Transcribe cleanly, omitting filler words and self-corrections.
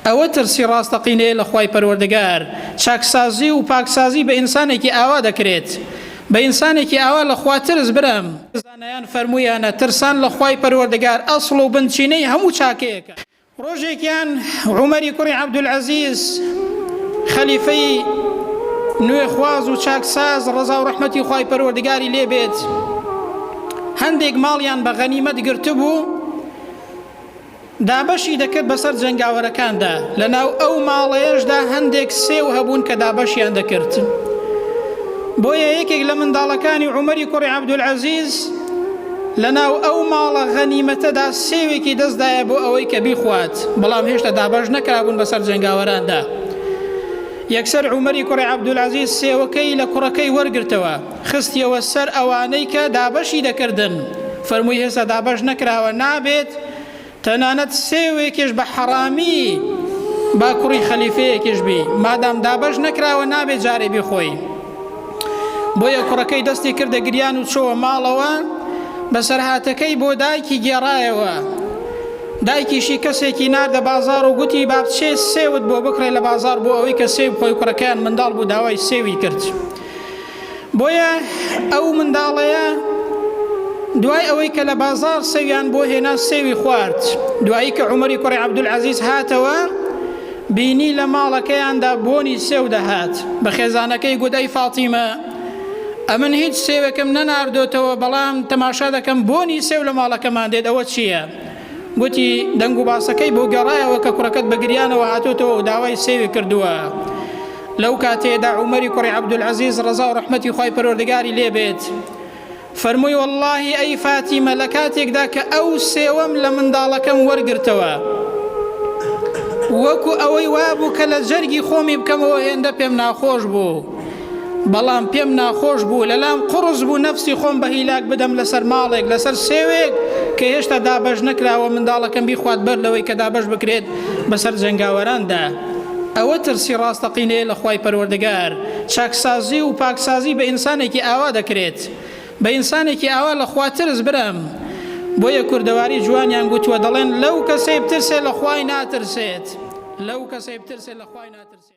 ئەوە ترسی ڕاستەقینەیە لە خوای پەروەردگار. چاکسازی و پاکسازی بە ئینسانێکی ئاوا دەکرێت، بە ئینسانێکی ئاوا لە خوا ترس برم. زانایان فەرموویانە ترسان لە خوای پەروەردگار ئەسڵ و بنچینەی هەموو چاکەیەکە. ڕۆژێکیان عومەری کوڕی عەبدولعەزیز خەلیفەی نوێخواز و چاکساز ڕەزا و ڕەحمەتی خوای پەروەردگاری لێ بێت، هەندێک ماڵیان بە غەنیمەت گرتبوو، دابەشی دەکرد بەسەر جەنگاوەرەکاندا. لەناو ئەو ماڵەیەشدا هەندێک سێو هەبوون کە دابەشیان دەکرد. بۆیە یەکێک لە منداڵەکانی عومەری کوڕی عەبدولعەزیز لەناو ئەو ماڵە غەنیمەتەدا سێوێکی دەستدایە بۆ ئەوەی کە بیخوات، بەڵام هێشتا دابەش نەکرابوون بەسەر جەنگاوەراندا. یەکسەر عومەری کوڕی عەبدولعەزیز سێوەکەی لە کوڕەکەی وەرگرتەوە، خستیەوە سەر ئەوانەی کە دابەشی دەکردن. فەرمووی هێستا دابەش نەکراوە، نابێت تەنانەت سێوێکیش بە حەرامی با کوڕی خەلیفەیەکیش بی، مادام دابەش نەکراوە نابێت جارێ بیخۆی. بۆیە کوڕەکەی دەستی کردە گریان و چۆوە ماڵەوە، بەسەرهاتەکەی بۆ دایکی گێڕایەوە. دایکیشی کەسێکی ناردە بازار و گوتی با بچێ سێوت بۆ بکڕێ لە بازار بۆ ئەوەی کە سێو بخۆی. کوڕەکەیان منداڵ بوو، داوای سێوی کرد. بۆیە ئەو منداڵەیە دوای ئەوەی کە لە بازار سێویان بۆ هێنا سێوی خوارد، دوایی کە عومەری کوڕی عەبدولعەزیز هاتەوە بینی لە ماڵەکەیاندا بۆنی سێو دەهات. بە خێزانەکەی گوت ئەی فاتیمە، ئەمن هیچ سێوێکم نەناردۆتەوە، بەڵام تەماشا دەکەم بۆنی سێو لە ماڵەکەمان دێت، ئەوە چییە؟ گوتی دەنگ و باسەکەی بۆ گەڕایەوە کە کوڕەکەت بە گریانەوە هاتوتەوە و داوای سێوی کردووە. لەو کاتێدا عومەری کوڕی عەبدولعەزیز ڕەزا و ڕەحمەتی خوای پەروەردگاری لێ بێت فەرمووی وەڵڵاهی ئەی فاتیمە، لە کاتێکدا کە ئەو سێوەم لە منداڵەکەم وەرگرتەوە، وەکو ئەوەی وابوو کە لە جەرگی خۆمی بکەمەوە هێندە پێم ناخۆش بوو، بەڵام پێم ناخۆش بوو لەلام قڕز بوو نەفسی خۆم بە هیلاک بدەم لەسەر ماڵێک لەسەر سێوێک کە هێشتا دابەش نەکراوە، منداڵەکەم بیخوات بەر لەوەی کە دابەش بکرێت بەسەر جەنگاوەراندا. ئەوە ترسی ڕاستەقینەیە لە خوای پەروەردگار. چاکسازی و پاکسازی بە ئینسانێکی ئاوا دەکرێت، بە ئینسانێکی ئاوا لە خوا ترس برم. بۆیە کوردەواری جوانیان گوتووە، دەڵێن لەو کەسەی بترسێت لە خوای ناترسێت، لەو کەسەی بترسێت لە خوای ناترسێت.